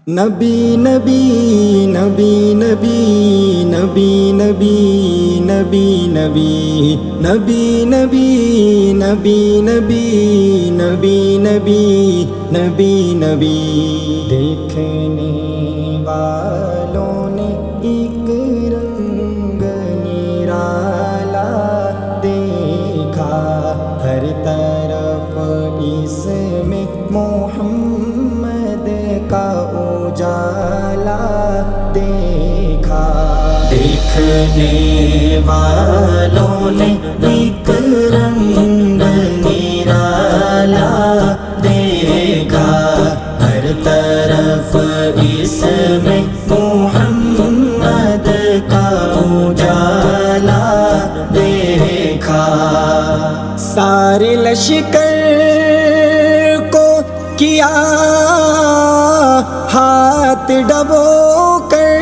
نبی نبی نبی نبی نبی نبی نبی نبی نبی نبی نبی نبی نبی نبی نبی نبی دیکھنے والوں نے ایک رنگ نرالا دیکھا، ہر طرف اس میں محمد کا اجالا دیکھا۔ دیکھنے والوں نے ایک رنگ نرالا دیکھا، ہر طرف اس میں محمد کا اجالا دیکھا۔ سارے لشکر کو کیا ہاتھ ڈبو کر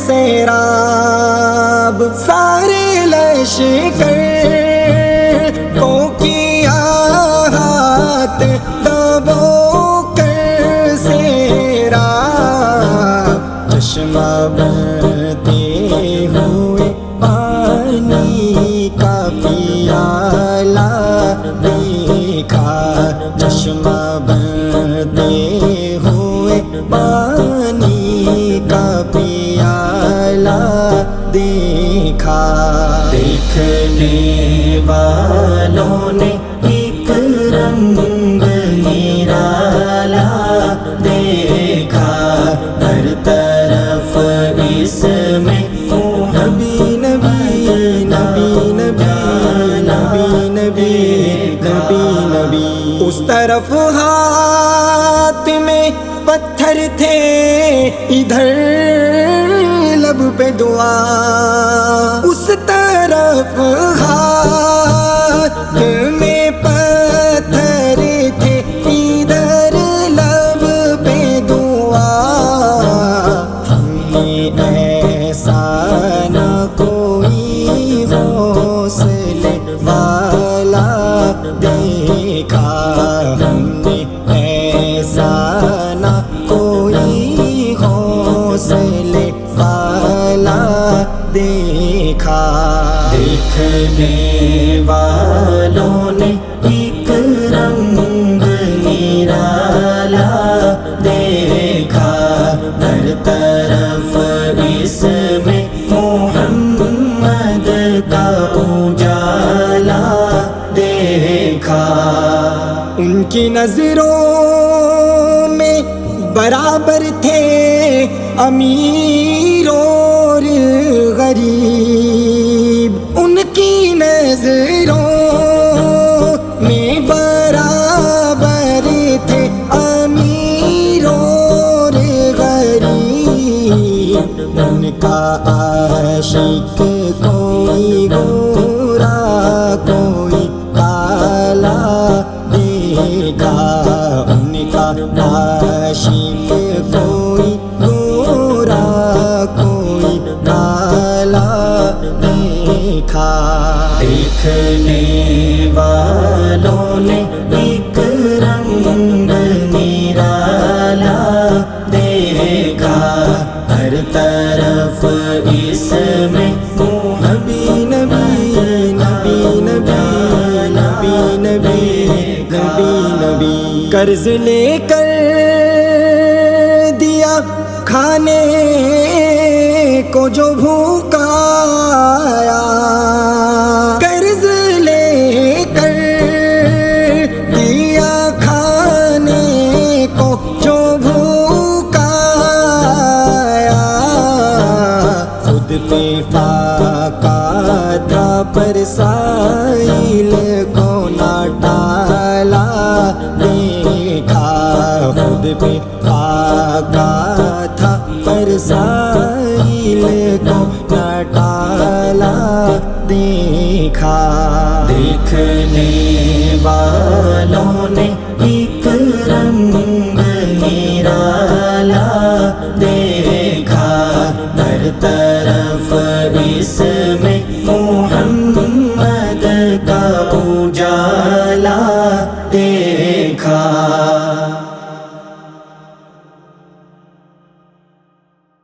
سیراب، سارے لشکر کو کیا ہاتھ ڈبو کر سیراب، چشمہ بہتے ہوئے پانی کا پیالہ دیکھا، چشمہ بہتے ہوئے پانی کا پیالہ دیکھا۔ دیکھنے والوں نے ایک رنگ نرالا دیکھا، ہر طرف اس میں نبی نبی نبی نبی نبی نبی نبی نبی۔ اس طرف ہاتھ میں پتھر تھے، ادھر لب پہ دعا، اس طرف ہاتھ میں پتھر تھے، ادھر لب پہ دعا، ہمیں ایسا نہ کوئی حوصلے والا دیکھا، ہم نے ایسا نہ کوئی حوصلے والا دیکھا۔ دیکھنے والوں نے ایک رنگ نرالا دیکھا، ہر طرف اس میں محمد کا اجالا دیکھا۔ ان کی نظروں میں برابر تھے امیر اور غریب، ان کی نظروں میں برابر تھے امیر اور غریب، ان کا عاشق کوئی گورا کوئی کالا دیکھا، ان کا عاشق کوئی گورا کوئی کالا دیکھا۔ دیکھنے والوں نے ایک رنگ نرالا دیکھا، ہر طرف اس میں نبی نبی نبی نبی نبی نبی نبی نبی۔ قرض لے کر دیا کھانے کو جو بھوکا آیا، قرض لے کر دیا کھانے کو جو بھوکا آیا، خود پہ فاقہ تھا پر سائل کو نہ ڈالا دیکھا، خود پہ فاقہ تھا پر سائل کو نہ ڈالا دیکھا۔ دیکھنے والوں نے ایک رنگ نرالا دیکھا، ہر طرف اس میں محمد کا اجالا دیکھا۔